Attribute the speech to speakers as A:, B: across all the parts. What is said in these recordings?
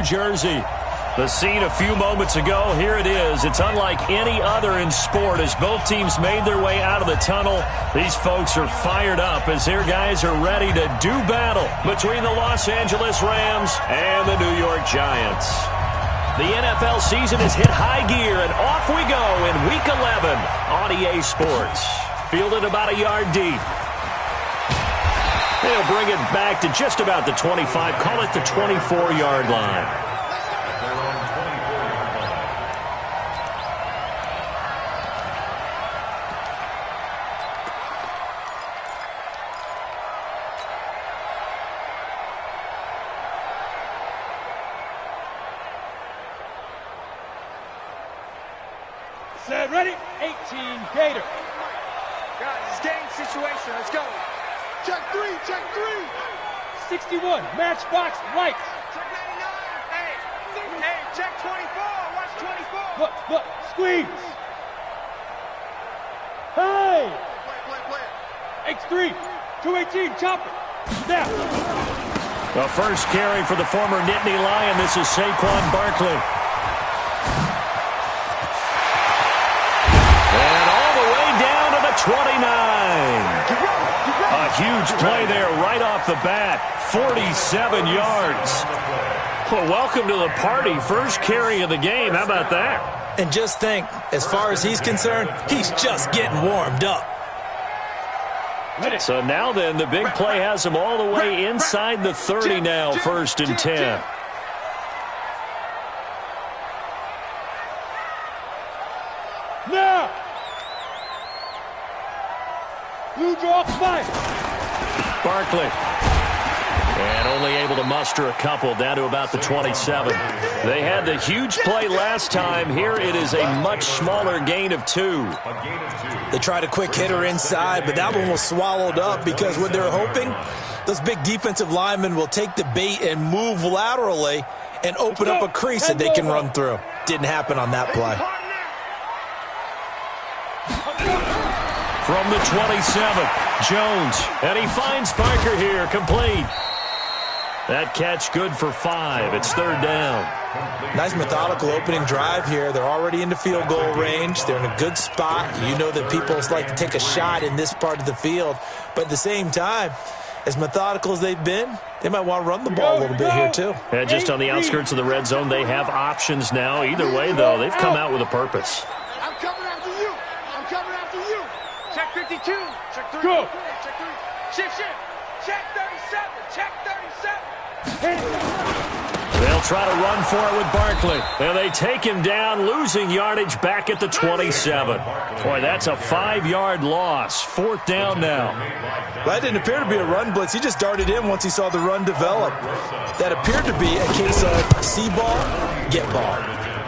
A: Jersey. The scene a few moments ago, here it is. It's unlike any other in sport as both teams made their way out of the tunnel. These folks are fired up as their guys are ready to do battle between the Los Angeles Rams and the New York Giants. The NFL season has hit high gear, and off we go in Week 11 on EA Sports. Fielded about a yard deep. They'll bring it back to just about the 25, call it the 24-yard line.
B: Set, ready? 18, Gator.
C: Guys, it's game situation. Let's go.
B: Check three, check three. 61, matchbox right.
C: Check 99. Hey, check 24. Watch 24.
B: Look, squeeze. Hey.
C: Play.
B: X3, 218, chopper. Snap.
A: The first carry for the former Nittany Lion. This is Saquon Barkley. And all the way down to the 29. A huge play there right off the bat. 47 yards. Well, welcome to the party. First carry of the game. How about that?
D: And just think, as far as he's concerned, he's just getting warmed up.
A: So now then, the big play has him all the way inside the 30 now, 1st and 10.
B: Now. Blue draw fire.
A: Barkley. And only able to muster a couple down to about the 27. They had the huge play last time. Here it is a much smaller gain of 2.
D: They tried a quick hitter inside, but that one was swallowed up because what they're hoping, those big defensive linemen will take the bait and move laterally and open up a crease that they can run through. Didn't happen on that play.
A: From the 27, Jones. And he finds Parker here, complete. That catch good for 5. It's 3rd down.
D: Nice methodical opening drive here. They're already into field goal range. They're in a good spot. You know that people like to take a shot in this part of the field. But at the same time, as methodical as they've been, they might want to run the ball a little bit here too.
A: And just on the outskirts of the red zone, they have options now. Either way, though, they've come out with a purpose.
C: I'm coming after you. I'm coming after you. Check 52. Check 3.
B: Go.
C: Check 3. Shift. Check 37. Check 37.
A: They'll try to run for it with Barkley. And they take him down, losing yardage back at the 27. Boy, that's a 5-yard loss. 4th down now.
D: That didn't appear to be a run blitz. He just darted in once he saw the run develop. That appeared to be a case of see ball, get ball.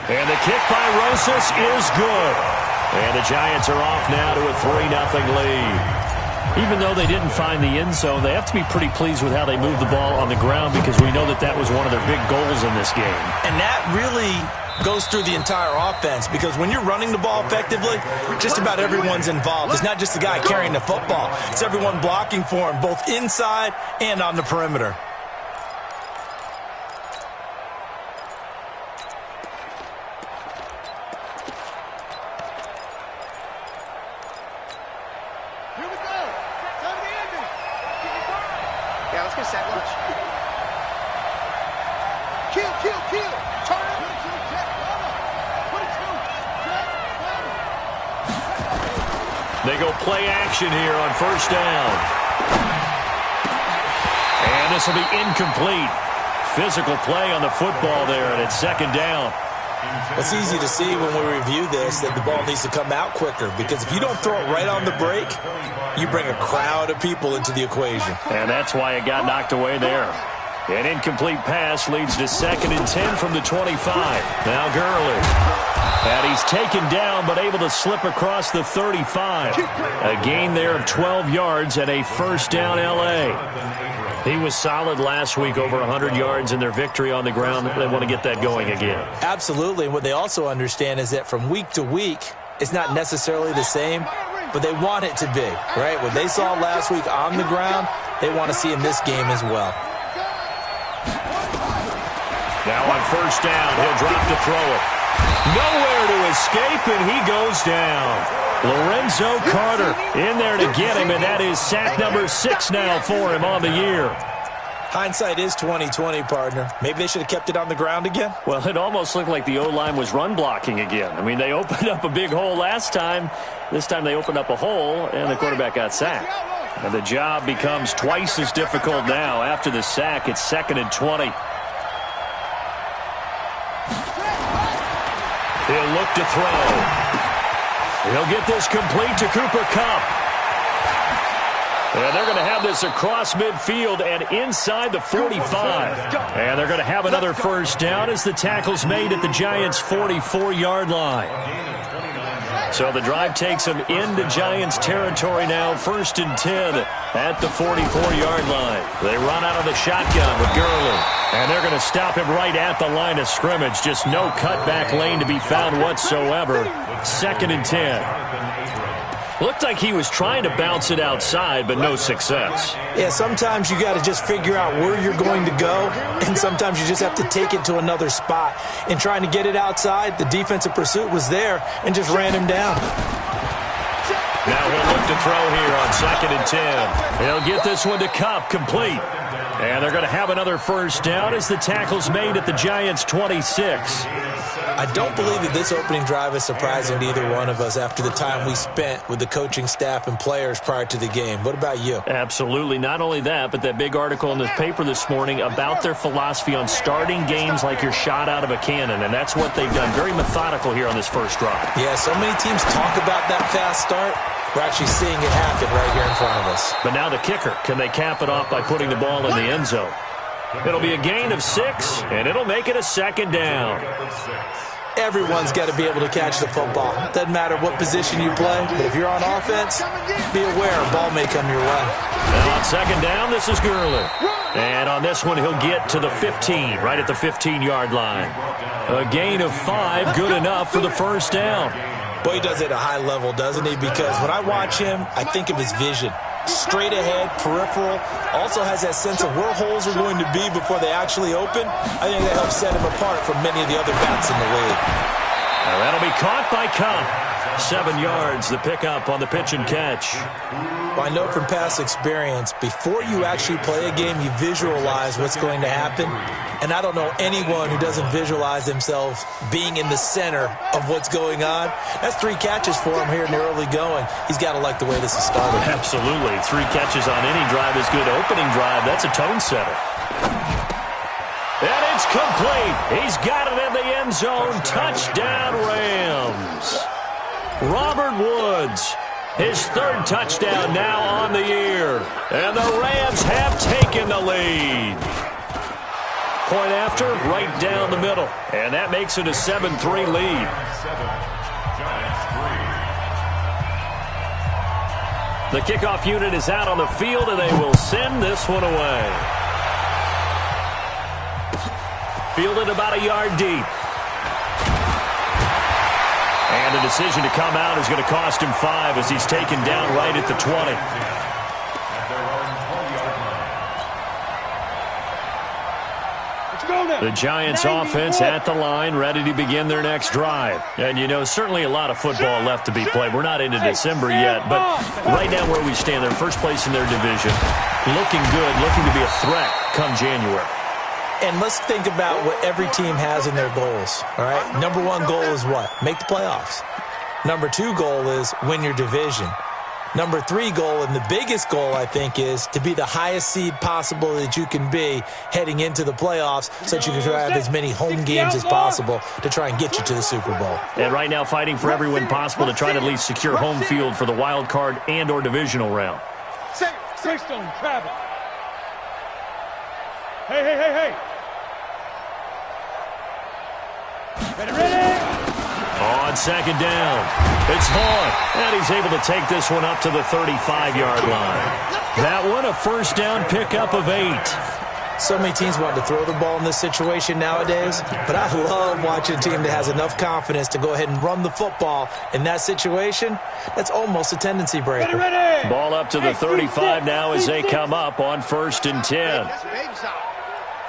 A: And the kick by Rosas is good. And the Giants are off now to a 3-0 lead. Even though they didn't find the end zone, they have to be pretty pleased with how they moved the ball on the ground because we know that was one of their big goals in this game.
D: And that really goes through the entire offense because when you're running the ball effectively, just about everyone's involved. It's not just the guy carrying the football. It's everyone blocking for him, both inside and on the perimeter.
A: They go play action here on 1st down. And this will be incomplete. Physical play on the football there, and it's 2nd down.
D: It's easy to see when we review this that the ball needs to come out quicker because if you don't throw it right on the break, you bring a crowd of people into the equation.
A: And that's why it got knocked away there. An incomplete pass leads to 2nd and 10 from the 25. Now Gurley. And he's taken down but able to slip across the 35. A gain there of 12 yards and a 1st down L.A. He was solid last week, over 100 yards in their victory on the ground. They want to get that going again.
D: Absolutely. And what they also understand is that from week to week, it's not necessarily the same, but they want it to be, right? What they saw last week on the ground, they want to see in this game as well.
A: Now on first down, he'll drop to throw it. Nowhere to escape, and he goes down. Lorenzo Carter in there to get him, and that is sack number 6 now for him on the year.
D: Hindsight is 20/20, partner. Maybe they should have kept it on the ground again.
A: Well, it almost looked like the O-line was run blocking again. I mean, they opened up a big hole last time. This time they opened up a hole, and the quarterback got sacked. And the job becomes twice as difficult now. After the sack, it's 2nd and 20. He'll look to throw. He'll get this complete to Cooper Kupp. And they're going to have this across midfield and inside the 45. And they're going to have another first down as the tackle's made at the Giants' 44-yard line. So the drive takes them into Giants territory now, 1st and 10 at the 44-yard line. They run out of the shotgun with Gurley. And they're going to stop him right at the line of scrimmage. Just no cutback lane to be found whatsoever. 2nd and 10. Looked like he was trying to bounce it outside, but no success.
D: Yeah, sometimes you got to just figure out where you're going to go, and sometimes you just have to take it to another spot. In trying to get it outside, the defensive pursuit was there and just ran him down.
A: Now he'll look to throw here on 2nd and 10. He'll get this one to Kupp, complete. And they're going to have another first down as the tackle's made at the Giants' 26.
D: I don't believe that this opening drive is surprising to either one of us after the time we spent with the coaching staff and players prior to the game. What about you?
A: Absolutely. Not only that, but that big article in the paper this morning about their philosophy on starting games like you're shot out of a cannon, and that's what they've done. Very methodical here on this first drive.
D: Yeah, so many teams talk about that fast start. We're actually seeing it happen right here in front of us.
A: But now the kicker. Can they cap it off by putting the ball in the end zone? It'll be a gain of 6, and it'll make it a 2nd down.
D: Everyone's got to be able to catch the football. Doesn't matter what position you play, but if you're on offense, be aware a ball may come your way.
A: And on 2nd down, this is Gurley. And on this one, he'll get to the 15, right at the 15-yard line. A gain of 5, good enough for the first down.
D: Boy, he does it at a high level, doesn't he? Because when I watch him, I think of his vision. Straight ahead, peripheral, also has that sense of where holes are going to be before they actually open. I think that helps set him apart from many of the other backs in the league.
A: And that'll be caught by Kupp. 7 yards, the pickup on the pitch and catch.
D: Well, I know from past experience, before you actually play a game, you visualize what's going to happen. And I don't know anyone who doesn't visualize themselves being in the center of what's going on. That's 3 catches for him here in the early going. He's got to like the way this has started.
A: Absolutely. 3 catches on any drive is good. Opening drive, that's a tone setter. And it's complete. He's got it in the end zone. Touchdown, Rams. Robert Woods, his 3rd touchdown now on the year. And the Rams have taken the lead. Point after, right down the middle. And that makes it a 7-3 lead. The kickoff unit is out on the field, and they will send this one away. Fielded about a yard deep. And the decision to come out is going to cost him 5 as he's taken down right at the 20. The Giants offense at the line, ready to begin their next drive. And, you know, certainly a lot of football left to be played. We're not into December yet, but right now where we stand, they're first place in their division. Looking good, looking to be a threat come January.
D: And let's think about what every team has in their goals, all right? Number 1 goal is what? Make the playoffs. Number 2 goal is win your division. Number 3 goal, and the biggest goal, I think, is to be the highest seed possible that you can be heading into the playoffs so that you can try to have as many home games as possible to try and get you to the Super Bowl.
A: And right now fighting for every win possible to try to at least secure home field for the wild card and or divisional round.
B: Stone, travel. Hey. Ready?
A: On 2nd down, it's Hall, and he's able to take this one up to the 35-yard line. That one, a first down pickup of 8.
D: So many teams want to throw the ball in this situation nowadays, but I love watching a team that has enough confidence to go ahead and run the football. In that situation, that's almost a tendency breaker.
B: Ready.
A: Ball up to the 35 now as they come up on 1st and 10.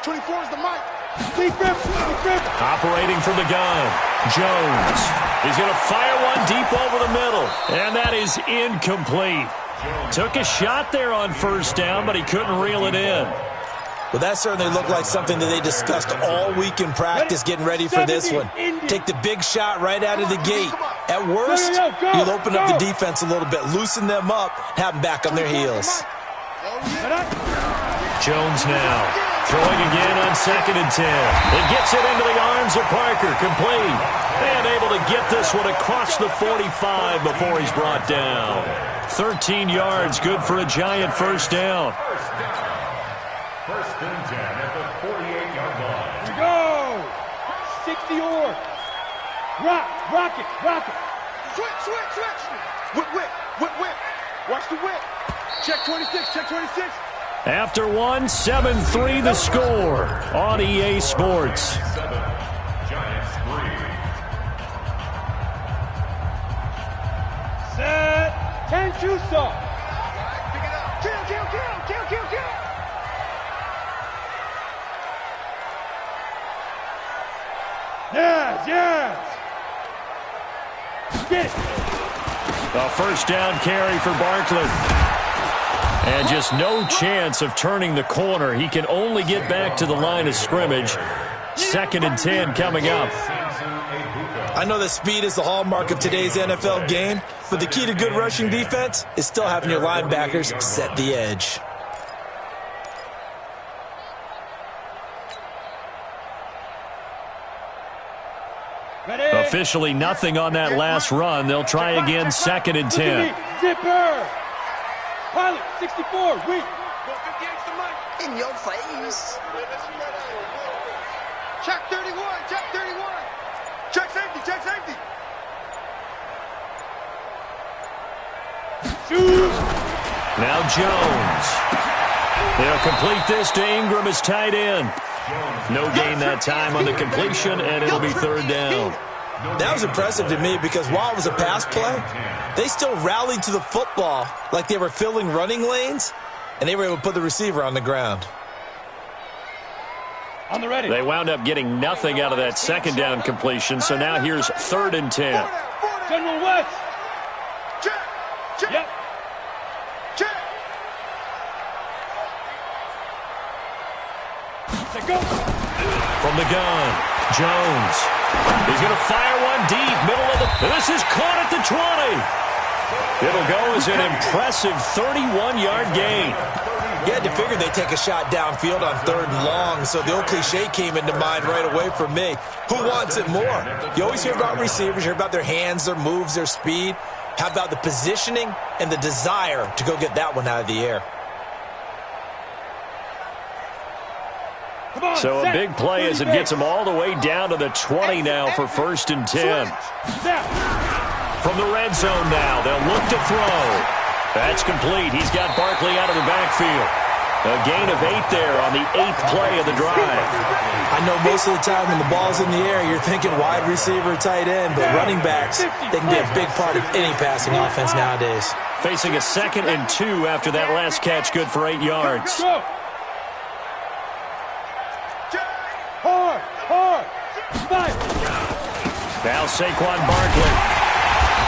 C: 24 is the mic.
A: Operating from the gun, Jones. He's going to fire one deep over the middle, and that is incomplete. Took a shot there on first down, but he couldn't reel it in.
D: Well, that certainly looked like something that they discussed all week in practice, getting ready for this one. Take the big shot right out of the gate. At worst, you'll open up the defense a little bit, loosen them up, have them back on their heels.
A: Jones now throwing again on 2nd and 10. It gets it into the arms of Parker, complete. And able to get this one across the 45 before he's brought down. 13 yards, good for a Giant first down.
E: First and 10 at the 48-yard line.
B: Here we go. 60 or. Rock it.
C: Switch. Whip. Watch the whip. Check 26.
A: After 7-3 the score on EA Sports.
E: 7, Giants 3.
B: Set. 10 juice off.
C: Pick it up. Kill.
B: Yes. Get it.
A: A first down carry for Barkley. And just no chance of turning the corner. He can only get back to the line of scrimmage. 2nd and 10 coming up.
D: I know that speed is the hallmark of today's NFL game, but the key to good rushing defense is still having your linebackers set the edge.
A: Officially nothing on that last run. They'll try again 2nd and 10.
B: Zipper. Pilot, 64, wait.
C: In your face. Check 31. Check safety.
B: Shoot.
A: Now Jones. They'll complete this to Ingram as tight end. No gain that time on the completion, and it'll be 3rd down.
D: That was impressive to me because while it was a pass play, they still rallied to the football like they were filling running lanes, and they were able to put the receiver on the ground.
B: On the ready.
A: They wound up getting nothing out of that 2nd down completion, so now here's 3rd and 10.
B: General West.
C: Check.
B: Yep.
C: Check.
B: Let go.
A: From the gun, Jones. He's going to fire one deep, middle of the... This is caught at the 20. It'll go as an impressive 31-yard gain.
D: You had to figure they'd take a shot downfield on 3rd and long, so the old cliche came into mind right away for me. Who wants it more? You always hear about receivers, you hear about their hands, their moves, their speed. How about the positioning and the desire to go get that one out of the air?
A: So a big play as it gets him all the way down to the 20 now for 1st and 10. From the red zone now, they'll look to throw. That's complete. He's got Barkley out of the backfield. A gain of 8 there on the 8th play of the drive.
D: I know most of the time when the ball's in the air, you're thinking wide receiver, tight end, but running backs, they can be a big part of any passing offense nowadays.
A: Facing a 2nd and 2 after that last catch, good for 8 yards.
B: Hard. Five.
A: Now Saquon Barkley.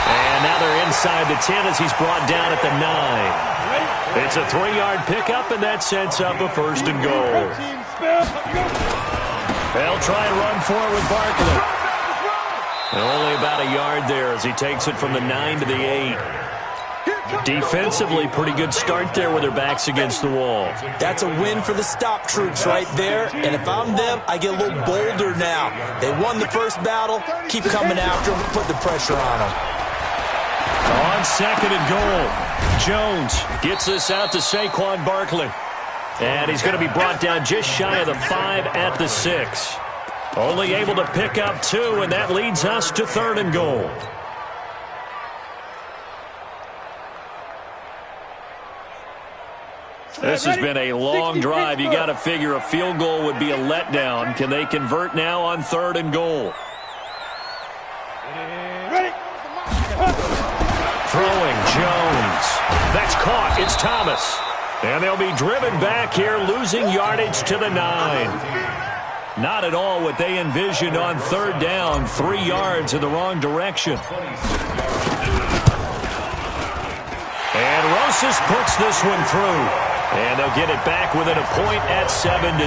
A: And now they're inside the 10 as he's brought down at the 9. It's a 3-yard pickup, and that sets up a 1st and goal. They'll try and run for it with Barkley. And only about a yard there as he takes it from the 9 to the 8. Defensively, pretty good start there with their backs against the wall.
D: That's a win for the stop troops right there. And if I'm them, I get a little bolder now. They won the first battle. Keep coming after them. Put the pressure on them.
A: On 2nd and goal, Jones gets this out to Saquon Barkley. And he's going to be brought down just shy of the 5 at the 6. Only able to pick up 2, and that leads us to 3rd and goal. This has been a long drive. You got to figure a field goal would be a letdown. Can they convert now on 3rd and goal? Throwing, Jones. That's caught. It's Thomas. And they'll be driven back here, losing yardage to the 9. Not at all what they envisioned on third down. 3 yards in the wrong direction. And Rosas puts this one through. And they'll get it back within a point at 7-6.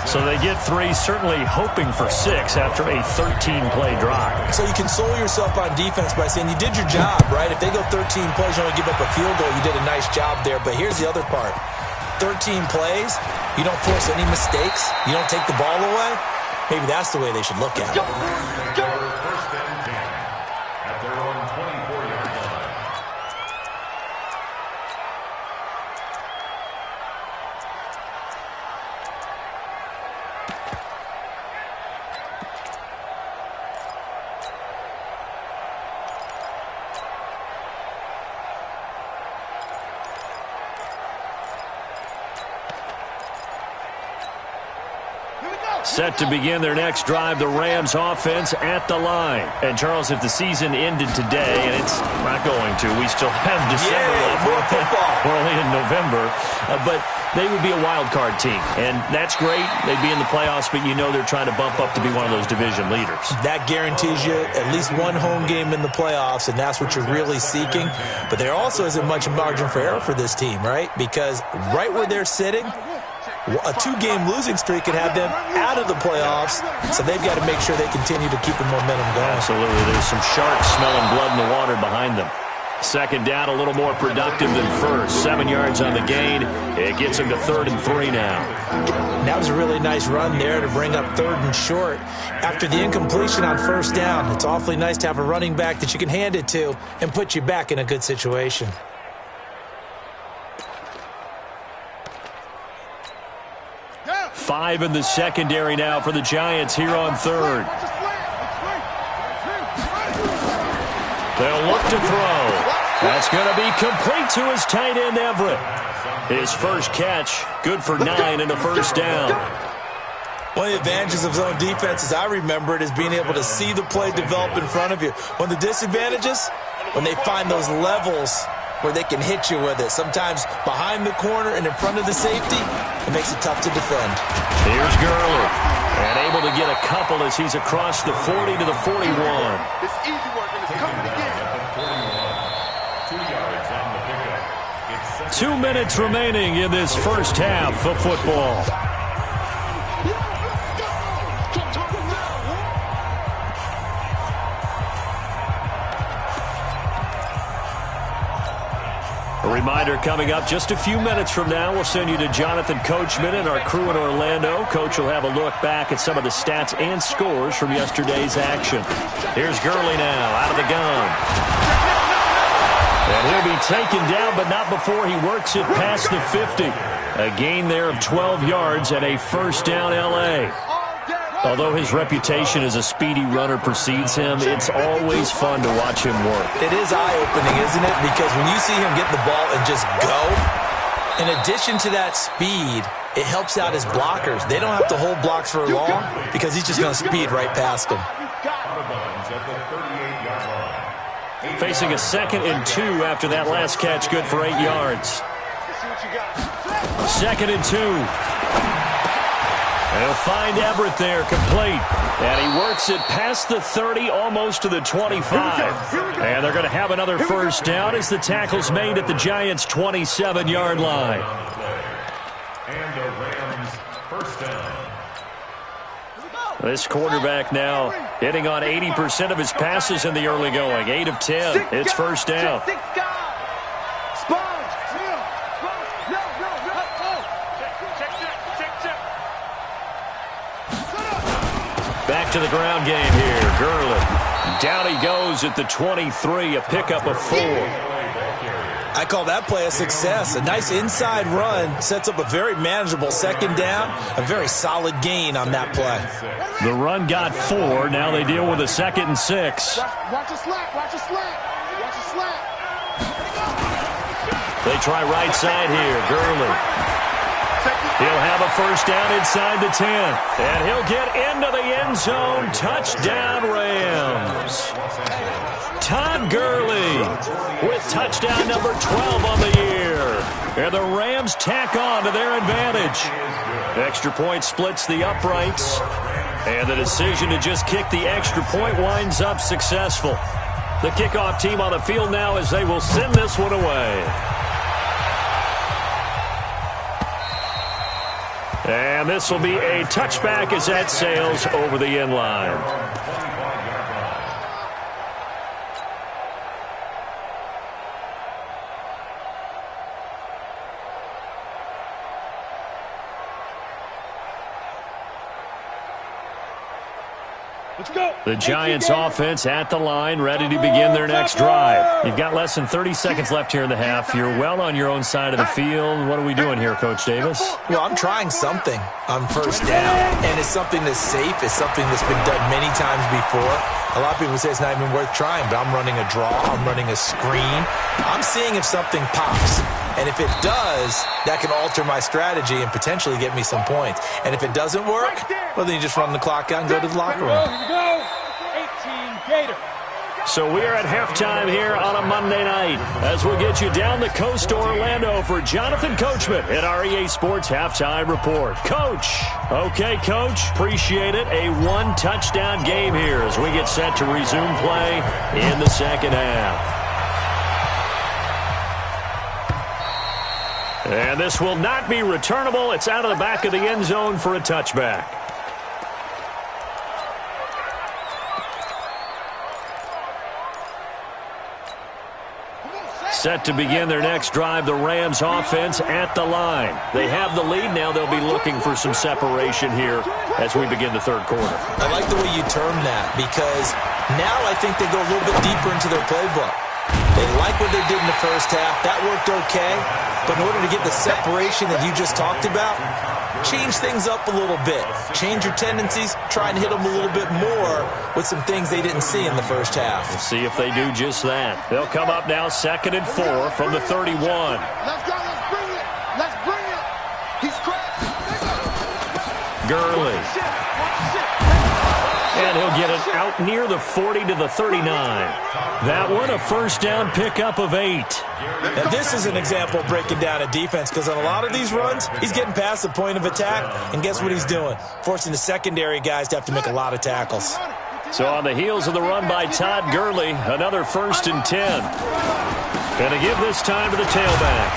A: So they get 3, certainly hoping for 6 after a 13-play drive.
D: So you console yourself on defense by saying you did your job, right? If they go 13 plays, you only give up a field goal, you did a nice job there. But here's the other part. 13 plays, you don't force any mistakes, you don't take the ball away. Maybe that's the way they should look at it.
E: First and 10 at their own 24-yard line.
A: Set to begin their next drive, the Rams offense at the line. And, Charles, if the season ended today, and it's not going to, we still have December left. We're only in November. But they would be a wild card team. And that's great. They'd be in the playoffs, but you know they're trying to bump up to be one of those division leaders.
D: That guarantees you at least one home game in the playoffs, and that's what you're really seeking. But there also isn't much margin for error for this team, right? Because right where they're sitting, a 2-game losing streak could have them out of the playoffs, so they've got to make sure they continue to keep the momentum going.
A: Absolutely. There's some sharks smelling blood in the water behind them. Second down, a little more productive than first. 7 yards on the gain. It gets them to 3rd and 3 now.
D: That was a really nice run there to bring up 3rd and short. After the incompletion on first down, it's awfully nice to have a running back that you can hand it to and put you back in a good situation.
A: Five in the secondary now for the Giants here on 3rd. They'll look to throw. That's going to be complete to his tight end, Everett. His first catch, good for 9 and a first down.
D: One of the advantages of zone defense, as I remember it, is being able to see the play develop in front of you. One of the disadvantages, when they find those levels where they can hit you with it. Sometimes behind the corner and in front of the safety, it makes it tough to defend.
A: Here's Gurley. And able to get a couple as he's across the 40 to the 41.
C: It's easy work and it's coming again.
E: 2 yards on the pickup.
A: 2 minutes remaining in this first half of football. A reminder coming up just a few minutes from now, we'll send you to Jonathan Coachman and our crew in Orlando. Coach will have a look back at some of the stats and scores from yesterday's action. Here's Gurley now out of the gun. And he'll be taken down, but not before he works it past the 50. A gain there of 12 yards and a first down L.A. Although his reputation as a speedy runner precedes him, it's always fun to watch him work.
D: It is eye-opening, isn't it? Because when you see him get the ball and just go, in addition to that speed, it helps out his blockers. They don't have to hold blocks for long because he's just going to speed right past them.
A: Facing a 2nd and 2 after that last catch, good for 8 yards. 2nd and 2. And he'll find Everett there, complete. And he works it past the 30, almost to the 25. And they're going to have another first down as the tackle's made at the Giants' 27-yard line.
E: And the Rams first down.
A: This quarterback now hitting on 80% of his passes in the early going. 8 of 10. It's first down. Back to the ground game here. Gurley. Down he goes at the 23, a pickup of 4.
D: I call that play a success. A nice inside run sets up a very manageable second down. A very solid gain on that play.
A: The run got 4. Now they deal with a 2nd and 6.
B: Watch a slap. Watch a slap. Watch a slap.
A: They try right side here. Gurley. He'll have a first down inside the 10. And he'll get into the end zone. Touchdown, Rams. Todd Gurley with touchdown number 12 on the year. And the Rams tack on to their advantage. Extra point splits the uprights. And the decision to just kick the extra point winds up successful. The kickoff team on the field now as they will send this one away. And this will be a touchback as that sails over the end line.
B: Let's go.
A: The Giants offense at the line, ready to begin their next drive. You've got less than 30 seconds left here in the half. You're well on your own side of the field. What are we doing here, Coach Davis?
D: Well, I'm trying something on first down, and it's something that's safe. It's something that's been done many times before. A lot of people say it's not even worth trying, but I'm running a draw. I'm running a screen. I'm seeing if something pops. And if it does, that can alter my strategy and potentially get me some points. And if it doesn't work, well, then you just run the clock out and go to the locker room.
B: Here we go. 18 Gator.
A: So we are at halftime here on a Monday night as we'll get you down the coast to Orlando for Jonathan Coachman at our EA Sports Halftime Report. Coach. Okay, Coach. Appreciate it. A one-touchdown game here as we get set to resume play in the second half. And this will not be returnable. It's out of the back of the end zone for a touchback. Set to begin their next drive, the Rams offense at the line. They have the lead. Now they'll be looking for some separation here as we begin the third quarter.
D: I like the way you term that because now I think they go a little bit deeper into their playbook. They like what they did in the first half. That worked okay. But in order to get the separation that you just talked about, change things up a little bit. Change your tendencies. Try and hit them a little bit more with some things they didn't see in the first half.
A: We'll see if they do just that. They'll come up now 2nd and 4 from the 31.
C: Let's go. Let's bring it. Let's bring it. He's cracked.
A: Gurley. And he'll get it out near the 40 to the 39. That one, a first down pickup of 8.
D: Now, this is an example of breaking down a defense because on a lot of these runs, he's getting past the point of attack, and guess what he's doing? Forcing the secondary guys to have to make a lot of tackles.
A: So on the heels of the run by Todd Gurley, another 1st and 10. Going to give this time to the tailback.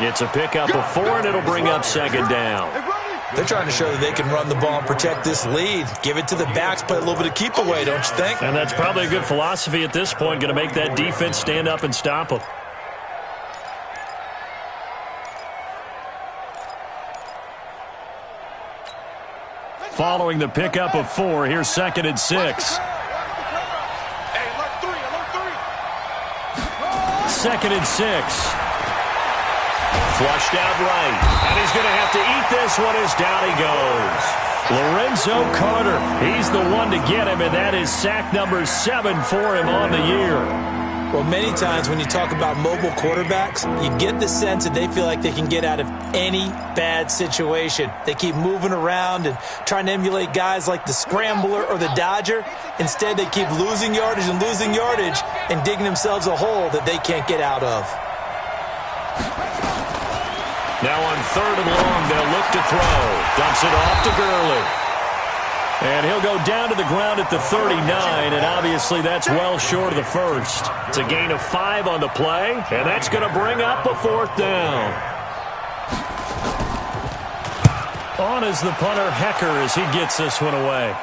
A: It's a pickup of 4, and it'll bring up 2nd down.
D: They're trying to show that they can run the ball and protect this lead. Give it to the backs, play a little bit of keep away, don't you think?
A: And that's probably a good philosophy at this point, going to make that defense stand up and stop them. Following the pickup of 4, here's 2nd and 6.
C: Hey, alert 3, alert 3.
A: 2nd and 6. Flushed out right. And he's going to have to eat this one as down he goes. Lorenzo Carter, he's the one to get him, and that is sack number 7 for him on the year.
D: Well, many times when you talk about mobile quarterbacks, you get the sense that they feel like they can get out of any bad situation. They keep moving around and trying to emulate guys like the Scrambler or the Dodger. Instead, they keep losing yardage and digging themselves a hole that they can't get out of.
A: Now on 3rd and long, they'll look to throw. Dumps it off to Gurley. And he'll go down to the ground at the 39, and obviously that's well short of the first. It's a gain of 5 on the play, and that's going to bring up a 4th down. On is the punter, Hecker, as he gets this one away.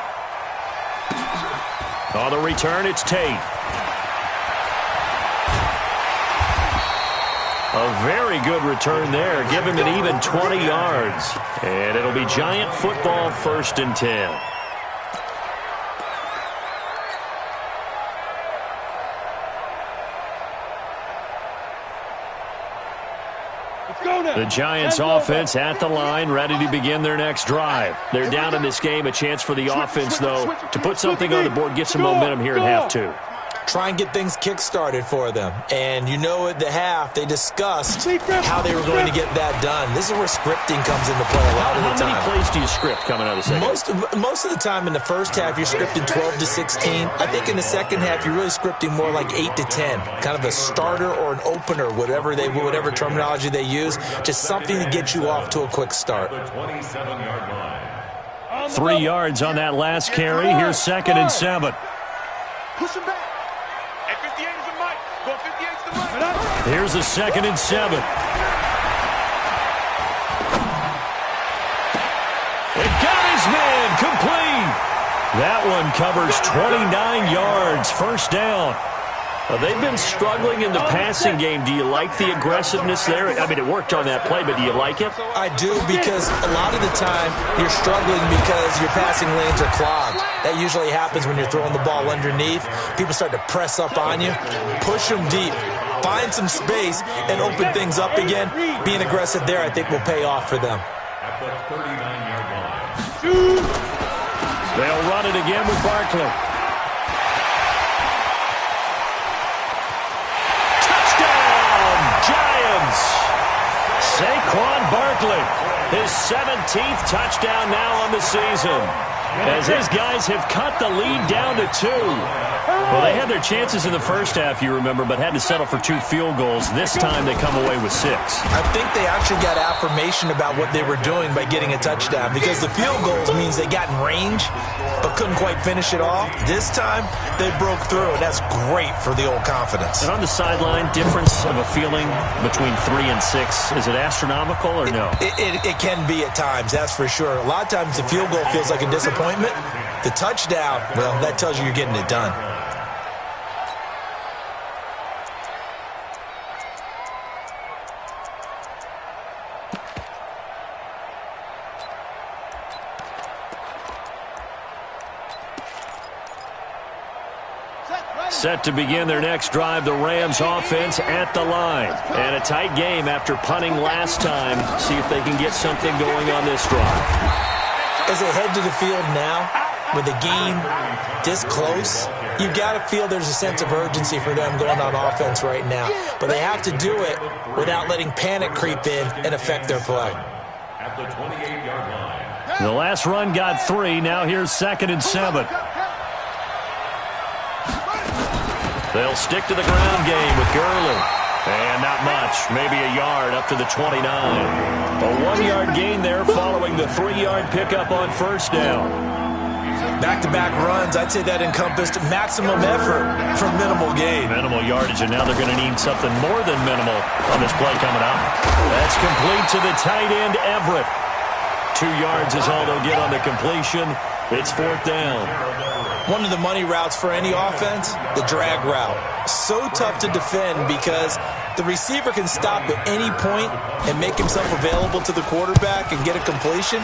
A: On the return, it's Tate. A very good return there. Give him an even 20 yards. And it'll be Giant football, 1st and 10. The Giants offense at the line, ready to begin their next drive. They're down in this game. A chance for the offense, though, to put something on the board, get some momentum here in half 2.
D: try and get things kick-started for them. And you know at the half, they discussed how they were going to get that done. This is where scripting comes into play a lot of the time.
A: How many plays do you script coming out of the second half?
D: Most of the time in the first half, you're scripting 12 to 16. I think in the second half, you're really scripting more like 8 to 10. Kind of a starter or an opener, whatever terminology they use. Just something to get you off to a quick start.
A: 3 yards on that last carry. Here's 2nd and 7.
C: Push him back. At 58 is the mic. Go 58 is the mic.
A: Here's a 2nd and 7. It got his man complete. That one covers 29 yards. First down. They've been struggling in the passing game. Do you like the aggressiveness there? I mean, it worked on that play, but do you like it?
D: I do, because a lot of the time you're struggling because your passing lanes are clogged. That usually happens when you're throwing the ball underneath. People start to press up on you. Push them deep. Find some space and open things up again. Being aggressive there, I think, will pay off for them.
E: At the 39-yard line.
A: They'll run it again with Barkley. Saquon Barkley, his 17th touchdown now on the season, as his guys have cut the lead down to 2. Well, they had their chances in the first half, you remember, but had to settle for 2 field goals. This time they come away with 6.
D: I think they actually got affirmation about what they were doing by getting a touchdown, because the field goals means they got in range but couldn't quite finish it off. This time they broke through, and that's great for the old confidence.
A: And on the sideline, difference of a feeling between 3 and 6, is it astronomical or no?
D: It can be at times, that's for sure. A lot of times the field goal feels like a disappointment. The touchdown, well, that tells you you're getting it done.
A: Set to begin their next drive, the Rams offense at the line. And a tight game after punting last time. See if they can get something going on this drive.
D: As they head to the field now, with the game this close, you've got to feel there's a sense of urgency for them going on offense right now. But they have to do it without letting panic creep in and affect their play.
E: At the 28-yard line.
A: The last run got 3. Now here's 2nd and 7. They'll stick to the ground game with Gurley. And not much, maybe a yard up to the 29. A 1-yard gain there following the 3-yard pickup on first down.
D: Back-to-back runs, I'd say that encompassed maximum effort for minimal gain.
A: Minimal yardage, and now they're going to need something more than minimal on this play coming up. That's complete to the tight end, Everett. 2 yards is all they'll get on the completion. It's 4th down.
D: One of the money routes for any offense, the drag route. So tough to defend because the receiver can stop at any point and make himself available to the quarterback and get a completion.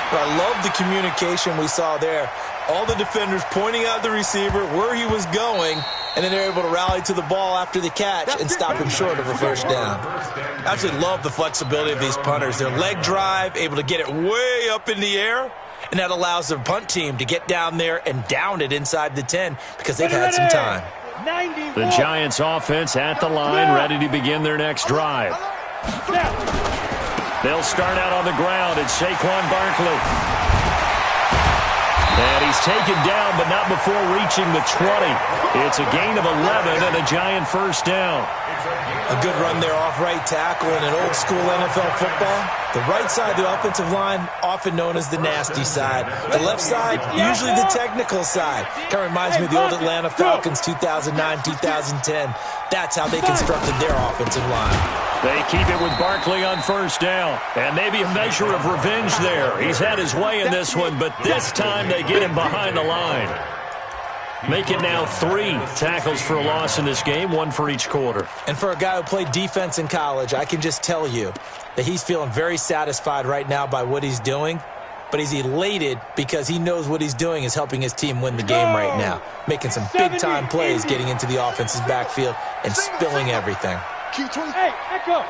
D: But I love the communication we saw there. All the defenders pointing out the receiver, where he was going, and then they're able to rally to the ball after the catch and stop him short of a first down. I absolutely love the flexibility of these punters. Their leg drive, able to get it way up in the air, and that allows the punt team to get down there and down it inside the 10 because they've had some time.
A: The Giants offense at the line, ready to begin their next drive. They'll start out on the ground. It's Saquon Barkley. And he's taken down, but not before reaching the 20. It's a gain of 11 and a Giant first down.
D: A good run there off right tackle in an old-school NFL football. The right side of the offensive line, often known as the nasty side. The left side, usually the technical side. Kind of reminds me of the old Atlanta Falcons 2009-2010. That's how they constructed their offensive line.
A: They keep it with Barkley on first down. And maybe a measure of revenge there. He's had his way in this one, but this time they get him behind the line. Make it now 3 tackles for a loss in this game, 1 for each quarter.
D: And for a guy who played defense in college, I can just tell you that he's feeling very satisfied right now by what he's doing. But he's elated because he knows what he's doing is helping his team win the game right now. Making some big-time plays getting into the offense's backfield and spilling everything.
B: Hey, Echo.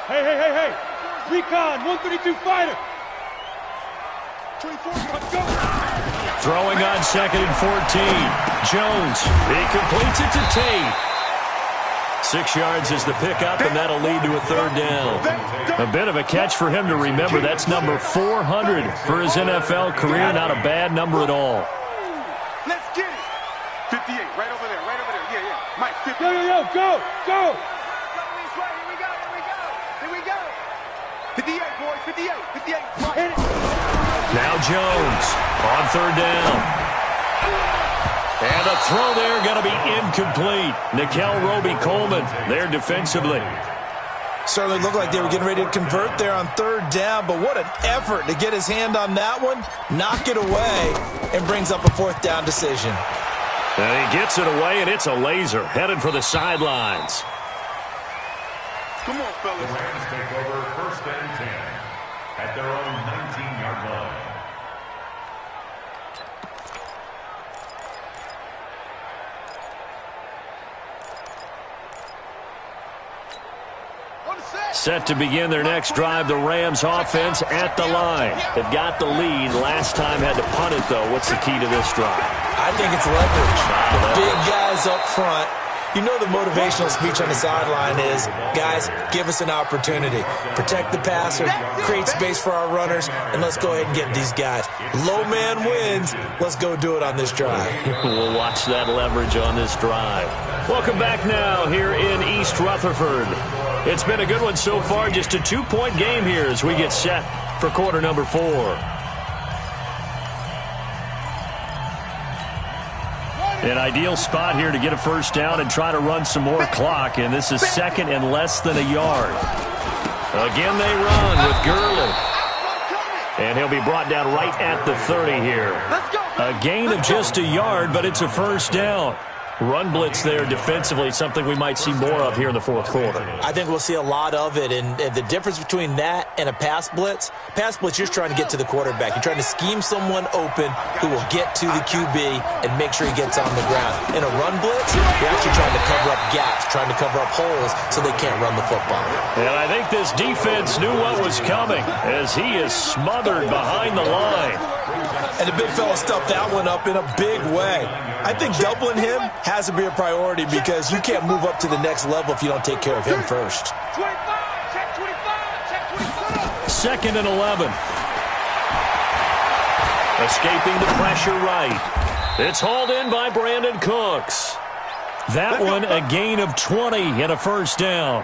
B: Hey. Recon, 132 fighter.
A: Throwing on 2nd and 14. Jones, he completes it to Tate. 6 yards is the pickup, and that'll lead to a 3rd down. A bit of a catch for him to remember. That's number 400 for his NFL career. Not a bad number at all.
C: Let's get it. 58, right over there, right over there. Yeah, yeah. Mike, 50.
B: Yo, go.
C: Here we go. 58, boys, 58. Right.
A: Now Jones on 3rd down. And a throw there going to be incomplete. Nickel Roby-Coleman there defensively.
D: Certainly looked like they were getting ready to convert there on 3rd down, but what an effort to get his hand on that one, knock it away, and brings up a 4th down decision.
A: And he gets it away, and it's a laser headed for the sidelines.
C: Come on, fellas.
E: The Rams take over 1st and 10 at their own 19-yard line.
A: Set to begin their next drive, the Rams offense at the line. They've got the lead. Last time had to punt it, though. What's the key to this drive?
D: I think it's leverage. The big guys up front. You know the motivational speech on the sideline is, guys, give us an opportunity. Protect the passer, create space for our runners, and let's go ahead and get these guys. Low man wins. Let's go do it on this drive.
A: We'll watch that leverage on this drive. Welcome back now here in East Rutherford. It's been a good one so far. Just a 2-point game here as we get set for quarter number 4. An ideal spot here to get a 1st down and try to run some more clock, and this is 2nd and less than a yard. Again they run with Gurley. And he'll be brought down right at the 30 here. A gain of just a yard, but it's a 1st down. Run blitz there defensively, something we might see more of here in the 4th quarter.
D: I think we'll see a lot of it, and the difference between that and a pass blitz, you're trying to get to the quarterback. You're trying to scheme someone open who will get to the QB and make sure he gets on the ground. In a run blitz, you're actually trying to cover up gaps, trying to cover up holes so they can't run the football.
A: And I think this defense knew what was coming as he is smothered behind the line.
D: And the big fella stuffed that one up in a big way. I think doubling him has to be a priority because you can't move up to the next level if you don't take care of him first.
A: 2nd and 11. Escaping the pressure right. It's hauled in by Brandon Cooks. That one a gain of 20 and a 1st down.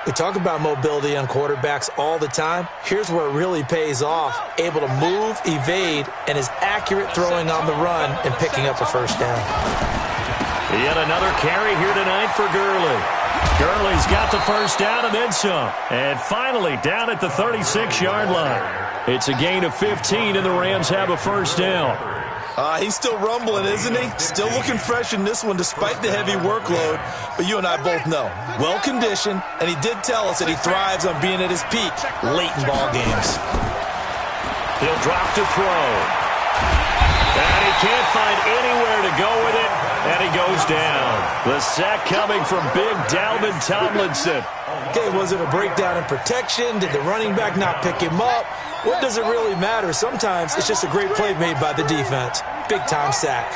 D: We talk about mobility on quarterbacks all the time. Here's where it really pays off. Able to move, evade, and is accurate throwing on the run and picking up a 1st down.
A: Yet another carry here tonight for Gurley. Gurley's got the 1st down and then some. And finally down at the 36-yard line. It's a gain of 15, and the Rams have a 1st down.
D: He's still rumbling, isn't he? Still looking fresh in this one despite the heavy workload. But you and I both know, well-conditioned, and he did tell us that he thrives on being at his peak late in ball games.
A: He'll drop to throw. And he can't find anywhere to go with it, and he goes down. The sack coming from big Dalvin Tomlinson.
D: Okay, was it a breakdown in protection? Did the running back not pick him up? What does it really matter? Sometimes it's just a great play made by the defense. Big-time sack.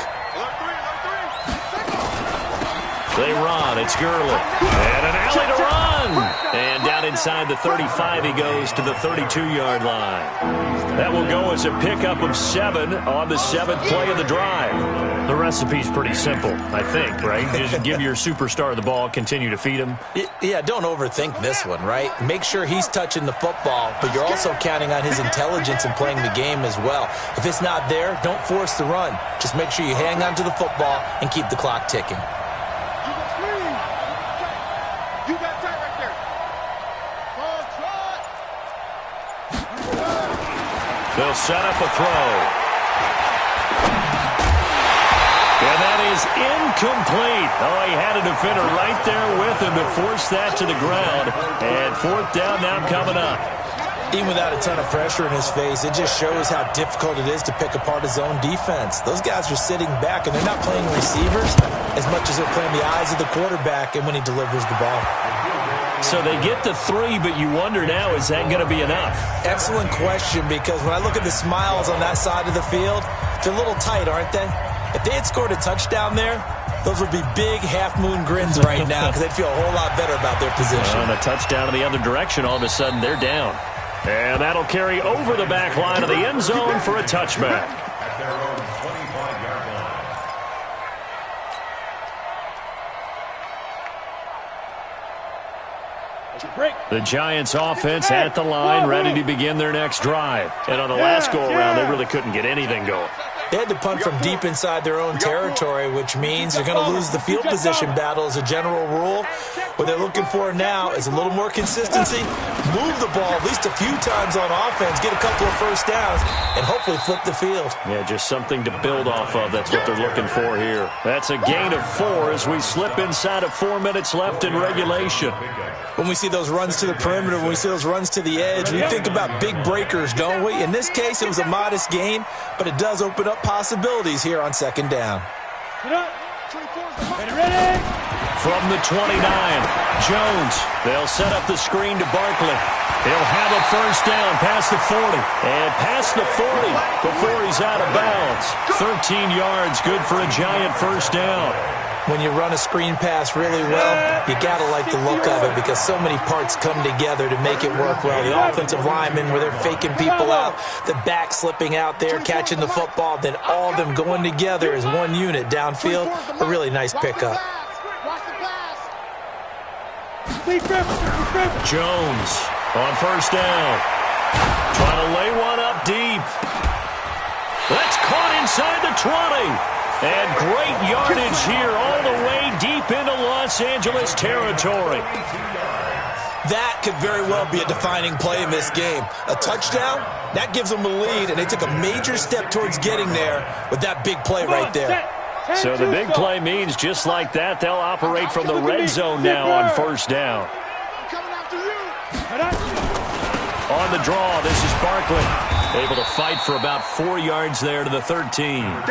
A: They run. It's Gurley. And an alley to run. And down inside the 35, he goes to the 32-yard line. That will go as a pickup of 7 on the 7th play of the drive. The recipe's pretty simple, I think, right? Just give your superstar the ball, continue to feed him.
D: Yeah, don't overthink this one, right? Make sure he's touching the football, but you're also counting on his intelligence in playing the game as well. If it's not there, don't force the run. Just make sure you hang on to the football and keep the clock ticking.
C: You got time right there.
A: They'll set up a throw. And that is incomplete. Oh, he had a defender right there with him to force that to the ground. And 4th down now coming up.
D: Even without a ton of pressure in his face, it just shows how difficult it is to pick apart his own defense. Those guys are sitting back, and they're not playing receivers as much as they're playing the eyes of the quarterback and when he delivers the ball.
A: So they get the 3, but you wonder now, is that going to be enough?
D: Excellent question, because when I look at the smiles on that side of the field, they're a little tight, aren't they? If they had scored a touchdown there, those would be big half-moon grins right now because they'd feel a whole lot better about their position.
A: On a touchdown in the other direction, all of a sudden they're down. And that'll carry over the back line of the end zone for a touchback.
E: At their own 25-yard line.
A: The Giants offense at the line, ready to begin their next drive. And on the last go-around, they really couldn't get anything going.
D: They had to punt from deep inside their own territory, which means they're going to lose the field position battle as a general rule. What they're looking for now is a little more consistency, move the ball at least a few times on offense, get a couple of first downs, and hopefully flip the field.
A: Yeah, just something to build off of. That's what they're looking for here. That's a gain of 4 as we slip inside of 4 minutes left in regulation.
D: When we see those runs to the perimeter, when we see those runs to the edge, we think about big breakers, don't we? In this case, it was a modest gain, but it does open up possibilities here on second down.
B: Ready?
A: From the 29, Jones. They'll set up the screen to Barkley. He'll have a first down past the 40. And past the 40 before he's out of bounds. 13 yards, good for a Giant first down.
D: When you run a screen pass really well, you got to like the look of it because so many parts come together to make it work well. The offensive linemen, where they're faking people out, the back slipping out there, catching the football, then all of them going together as one unit downfield. A really nice pickup.
A: Jones on first down. Trying to lay one up deep. That's caught inside the 20. And great yardage here all the way deep into Los Angeles territory.
D: That could very well be a defining play in this game. A touchdown, that gives them a lead, and they took a major step towards getting there with that big play right there.
A: So the big play means just like that, they'll operate from the red zone now on first down. On the draw, this is Barkley. Able to fight for about 4 yards there to the 13.
D: Well,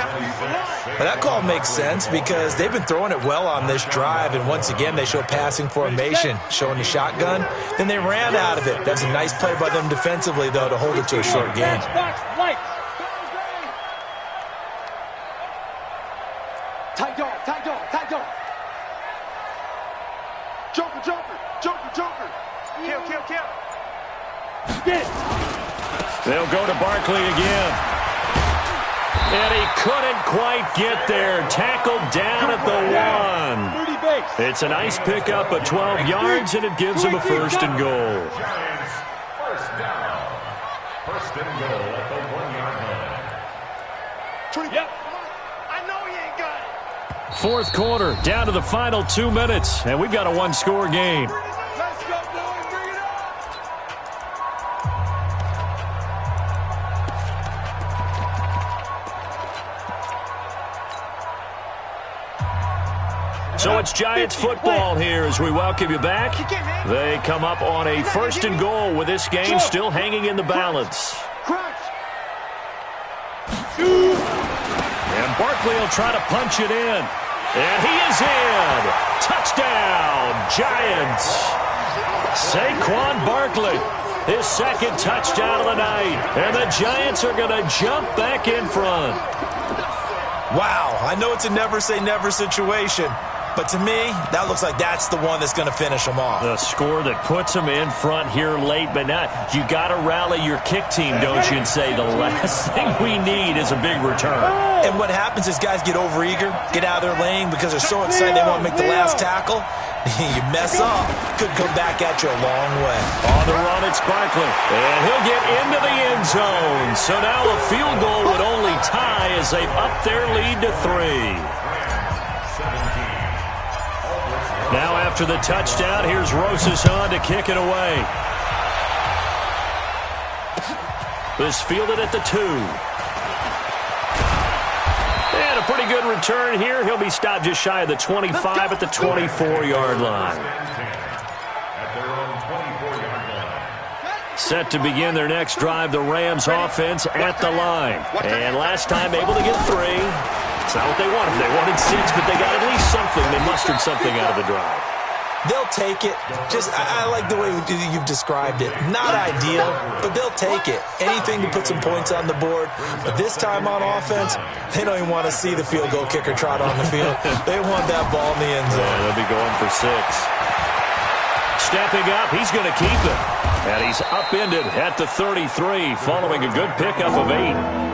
D: that call makes sense because they've been throwing it well on this drive, and once again they show passing formation, showing the shotgun. Then they ran out of it. That's a nice play by them defensively, though, to hold it to a short gain.
C: Tight dog, tight dog, tight dog. Joker, joker, joker, joker. Kill, kill, kill.
B: Get it.
A: They'll go to Barkley again. And he couldn't quite get there. Tackled down at the 1. It's a nice pickup of 12 yards, and it gives him a first and goal.
E: Giants, first down. First and goal at the 1-yard line.
C: Yep. I know he ain't got it.
A: Fourth quarter, down to the final 2 minutes, and we've got a one-score game.
C: Let's go, boys. Bring it up.
A: So it's Giants football here as we welcome you back. They come up on a first and goal with this game still hanging in the balance. And Barkley will try to punch it in. And he is in. Touchdown, Giants. Saquon Barkley, his second touchdown of the night. And the Giants are going to jump back in front.
D: Wow, I know it's a never-say-never situation, but to me, that looks like that's the one that's going to finish them off.
A: The score that puts them in front here late, but not. You got to rally your kick team, don't you, and say the last thing we need is a big return.
D: And what happens is guys get overeager, get out of their lane because they're so excited they want to make the last tackle. You mess up, could come back at you a long way.
A: On the run, it's Barkley, and he'll get into the end zone. So now a field goal would only tie as they've upped their lead to 3. Now after the touchdown, here's Rosas on to kick it away. This fielded at the 2. And a pretty good return here. He'll be stopped just shy of the 25 at the 24-yard line. Set to begin their next drive, the Rams offense at the line. And last time able to get 3. It's not what they wanted. They wanted 6, but they got at least something. They mustered something out of the drive.
D: They'll take it. I like the way you've described it. Not ideal, but they'll take it. Anything to put some points on the board. But this time on offense, they don't even want to see the field goal kicker trot on the field. They want that ball in the end zone.
A: Yeah, they'll be going for 6. Stepping up, he's going to keep it. And he's upended at the 33, following a good pickup of 8.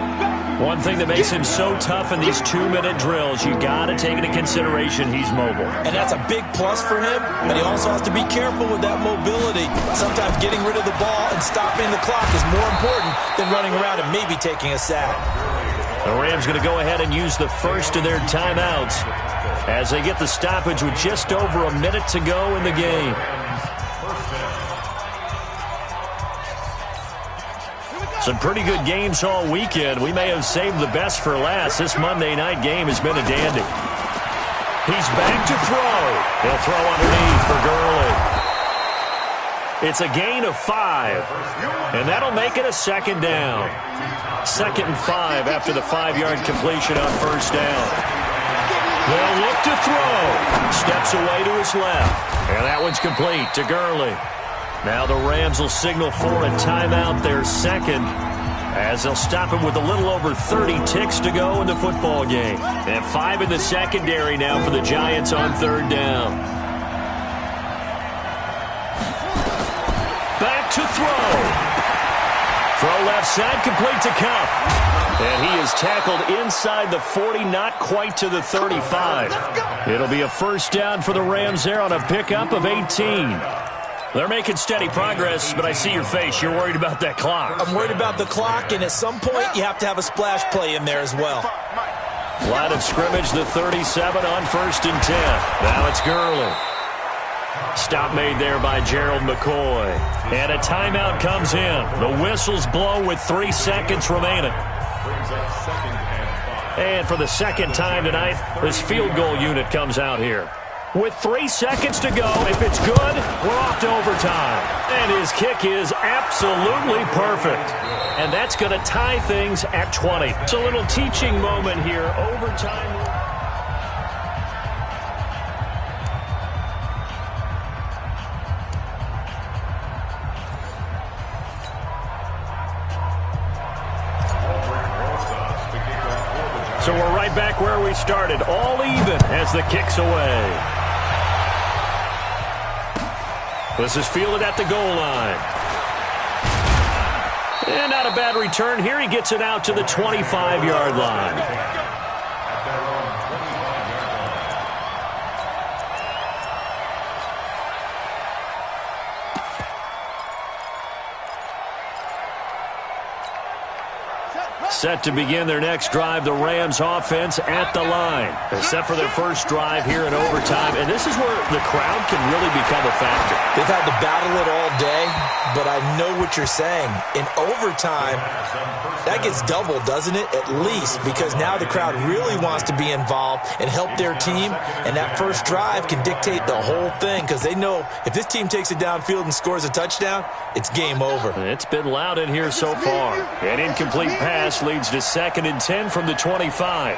A: One thing that makes him so tough in these 2-minute drills, you got to take into consideration he's mobile.
D: And that's a big plus for him, but he also has to be careful with that mobility. Sometimes getting rid of the ball and stopping the clock is more important than running around and maybe taking a sack.
A: The Rams going to go ahead and use the first of their timeouts as they get the stoppage with just over a minute to go in the game. Some pretty good games all weekend. We may have saved the best for last. This Monday night game has been a dandy. He's back to throw. He'll throw underneath for Gurley. It's a gain of 5, and that'll make it a second down. 2nd and 5 after the 5-yard completion on first down. They'll look to throw. Steps away to his left, and that one's complete to Gurley. Now the Rams will signal for a timeout, their second, as they'll stop him with a little over 30 ticks to go in the football game. And 5 in the secondary now for the Giants on 3rd down. Back to throw. Throw left side, complete to Kupp. And he is tackled inside the 40, not quite to the 35. It'll be a first down for the Rams there on a pickup of 18. They're making steady progress, but I see your face. You're worried about that clock.
D: I'm worried about the clock, and at some point, you have to have a splash play in there as well.
A: Line of scrimmage, the 37 on 1st and 10. Now it's Gurley. Stop made there by Gerald McCoy. And a timeout comes in. The whistles blow with 3 seconds remaining. And for the second time tonight, this field goal unit comes out here. With 3 seconds to go, if it's good, we're off to overtime. And his kick is absolutely perfect. And that's going to tie things at 20. It's a little teaching moment here. Overtime. So we're right back where we started, all even as the kick's away. This is fielded at the goal line. And not a bad return here. He gets it out to the 25-yard line. Set to begin their next drive, the Rams offense at the line. They're set for their first drive here in overtime, and this is where the crowd can really become a factor.
D: They've had to battle it all day, but I know what you're saying. In overtime, that gets doubled, doesn't it? At least, because now the crowd really wants to be involved and help their team, and that first drive can dictate the whole thing, because they know if this team takes it downfield and scores a touchdown, it's game over.
A: It's been loud in here so far. An incomplete pass leads to 2nd and 10 from the 25.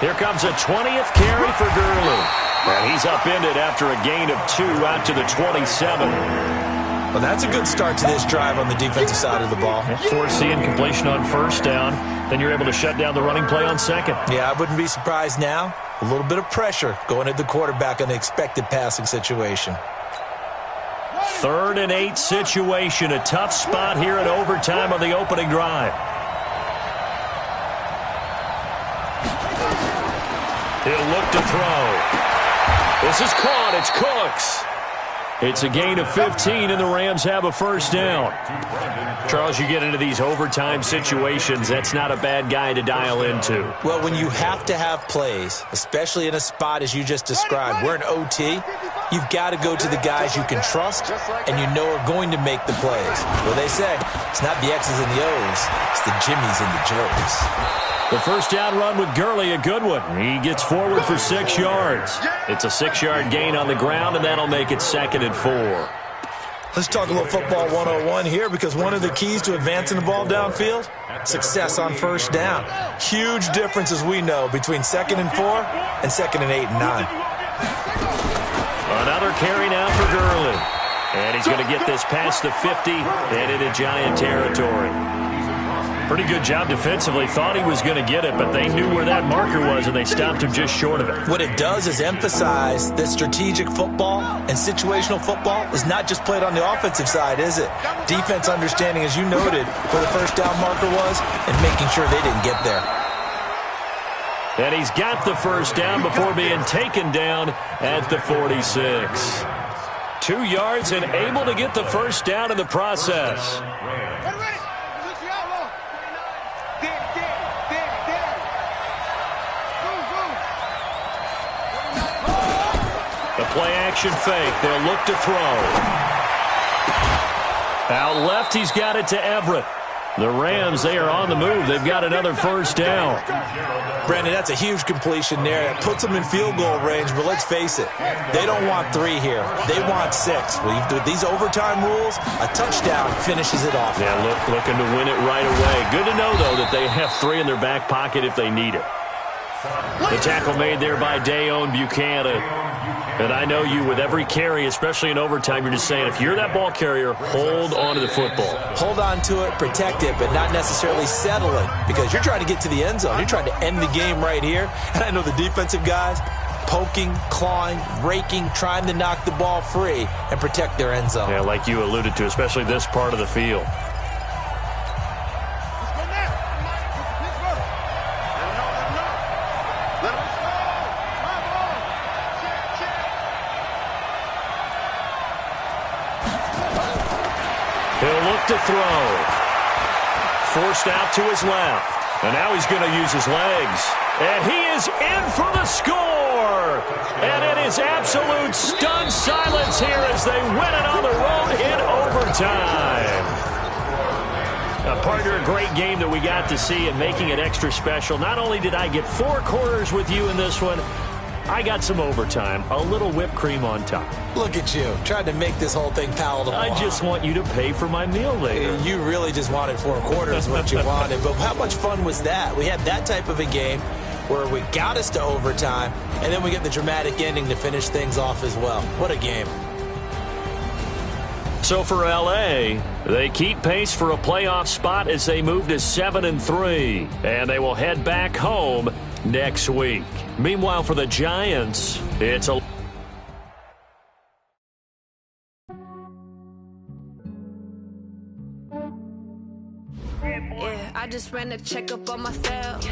A: Here comes a 20th carry for Gurley. And he's upended after a gain of 2 out to the 27.
D: Well, that's a good start to this drive on the defensive side of the ball.
A: Force the incompletion on first down. Then you're able to shut down the running play on second.
D: Yeah, I wouldn't be surprised now. A little bit of pressure going at the quarterback on the expected passing situation.
A: 3rd and 8 situation. A tough spot here in overtime on the opening drive. He'll look to throw. This is caught. It's Cooks. It's a gain of 15, and the Rams have a first down. Charles, you get into these overtime situations, that's not a bad guy to dial into.
D: Well, when you have to have plays, especially in a spot as you just described, we're in OT, you've got to go to the guys you can trust and you know are going to make the plays. Well, they say it's not the X's and the O's, it's the Jimmies and the Joes.
A: The first down run with Gurley, a good one. He gets forward for 6 yards. It's a 6-yard gain on the ground, and that'll make it 2nd and 4.
D: Let's talk a little football 101 here, because one of the keys to advancing the ball downfield, success on first down. Huge difference, as we know, between 2nd and 4 and 2nd and 8 and 9.
A: Another carry now for Gurley. And he's going to get this past the 50 and into Giant territory. Pretty good job defensively. Thought he was going to get it, but they knew where that marker was, and they stopped him just short of it.
D: What it does is emphasize that strategic football and situational football is not just played on the offensive side, is it? Defense understanding, as you noted, where the first down marker was and making sure they didn't get there.
A: And he's got the first down before being taken down at the 46. 2 yards and able to get the first down in the process. The play-action fake. They'll look to throw. Out left, he's got it to Everett. The Rams, they are on the move. They've got another first down.
D: Brandon, that's a huge completion there. That puts them in field goal range, but let's face it, they don't want 3 here. They want 6. With these overtime rules, a touchdown finishes it off.
A: Yeah, looking to win it right away. Good to know, though, that they have 3 in their back pocket if they need it. The tackle made there by Dayon Buchanan. And I know you, with every carry, especially in overtime, you're just saying, if you're that ball carrier, hold on to the football.
D: Hold on to it, protect it, but not necessarily settling, because you're trying to get to the end zone. You're trying to end the game right here. And I know the defensive guys poking, clawing, raking, trying to knock the ball free and protect their end zone.
A: Yeah, like you alluded to, especially this part of the field. He'll look to throw. Forced out to his left. And now he's going to use his legs. And he is in for the score. And it is absolute stunned silence here as they win it on the road in overtime. Partner, a great game that we got to see and making it extra special. Not only did I get 4 quarters with you in this one, I got some overtime, a little whipped cream on top.
D: Look at you, trying to make this whole thing palatable.
A: I just want you to pay for my meal later.
D: You really just wanted 4 quarters, what you wanted. But how much fun was that? We had that type of a game where we got us to overtime, and then we get the dramatic ending to finish things off as well. What a game.
A: So for L.A., they keep pace for a playoff spot as they move to 7-3, and they will head back home next week. Meanwhile, for the Giants, it's a...
F: Yeah, I just ran a checkup on myself.